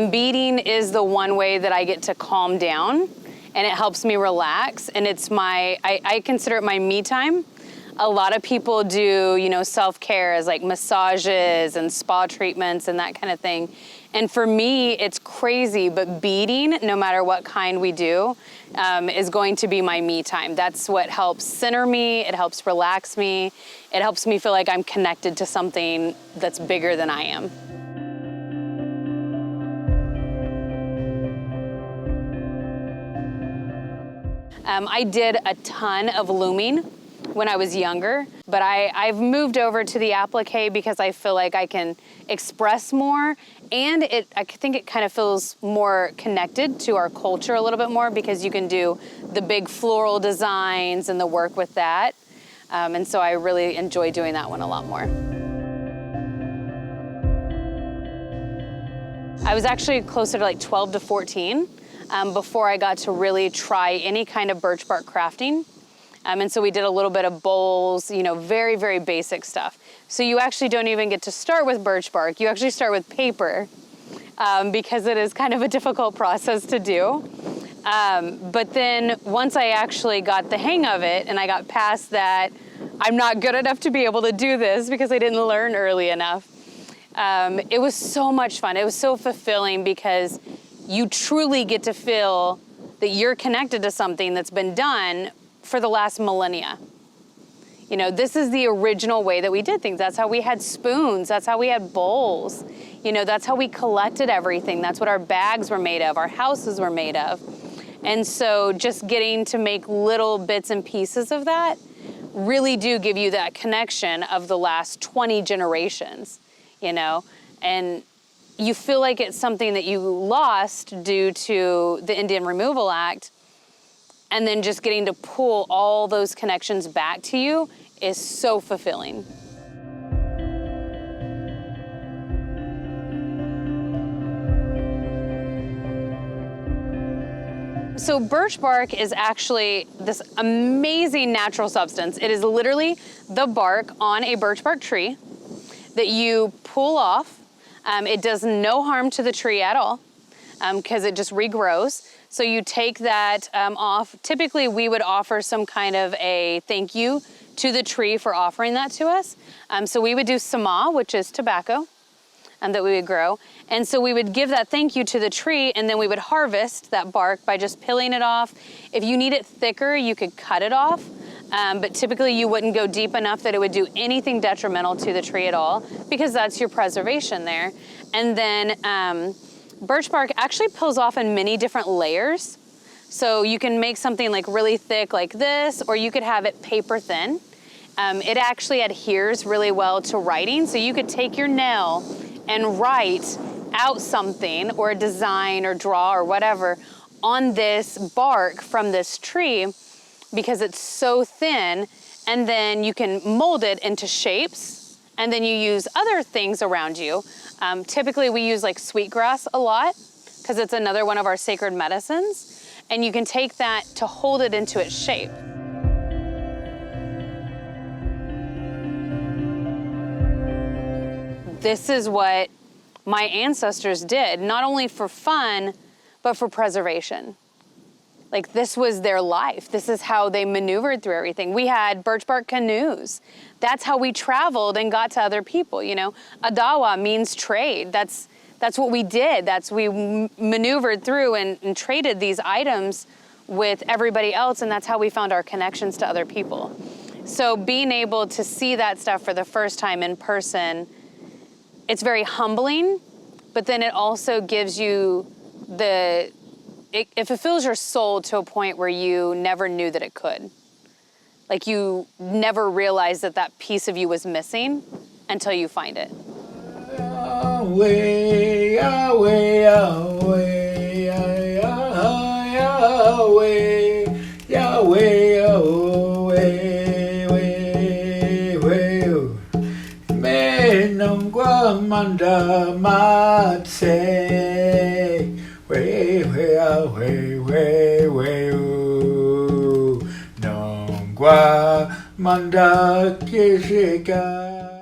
Beading is the one way that I get to calm down, and it helps me relax, and it's I consider it my me time. A lot of people do, self-care as like massages and spa treatments and that kind of thing. And for me, it's crazy, but beading, no matter what kind we do, is going to be my me time. That's what helps center me, it helps relax me, it helps me feel like I'm connected to something that's bigger than I am. I did a ton of looming when I was younger, but I've moved over to the applique because I feel like I can express more, and I think it kind of feels more connected to our culture a little bit more because you can do the big floral designs and the work with that. And so I really enjoy doing that one a lot more. I was actually closer to like 12 to 14 before I got to really try any kind of birch bark crafting. And so we did a little bit of bowls, very, very basic stuff. So you actually don't even get to start with birch bark. You actually start with paper because it is kind of a difficult process to do. But then once I actually got the hang of it and I got past that, I'm not good enough to be able to do this because I didn't learn early enough. It was so much fun. It was so fulfilling because you truly get to feel that you're connected to something that's been done for the last millennia. This is the original way that we did things. That's how we had spoons. That's how we had bowls. That's how we collected everything. That's what our bags were made of, our houses were made of. And so just getting to make little bits and pieces of that really do give you that connection of the last 20 generations, and you feel like it's something that you lost due to the Indian Removal Act, and then just getting to pull all those connections back to you is so fulfilling. So birch bark is actually this amazing natural substance. It is literally the bark on a birch bark tree that you pull off. It does no harm to the tree at all because it just regrows. So you take that off. Typically, we would offer some kind of a thank you to the tree for offering that to us. So we would do sama, which is tobacco, that we would grow. And so we would give that thank you to the tree, and then we would harvest that bark by just peeling it off. If you need it thicker, you could cut it off. But typically you wouldn't go deep enough that it would do anything detrimental to the tree at all, because that's your preservation there. And then birch bark actually peels off in many different layers. So you can make something like really thick like this, or you could have it paper thin. It actually adheres really well to writing. So you could take your nail and write out something or a design or draw or whatever on this bark from this tree, because it's so thin, and then you can mold it into shapes, and then you use other things around you. Typically we use like sweetgrass a lot because it's another one of our sacred medicines, and you can take that to hold it into its shape. This is what my ancestors did, not only for fun, but for preservation. Like, this was their life. This is how they maneuvered through everything. We had birch bark canoes. That's how we traveled and got to other people, Ottawa means trade. That's what we did. We maneuvered through and traded these items with everybody else, and that's how we found our connections to other people. So being able to see that stuff for the first time in person, it's very humbling, but then it also gives you it fulfills your soul to a point where you never knew that it could. Like, you never realized that piece of you was missing until you find it. Yahweh, Yahweh, Yahweh, Yahweh, Yahweh, Yahweh, Menong Guamanda Matse. Way, Nongwa Manda Kishika.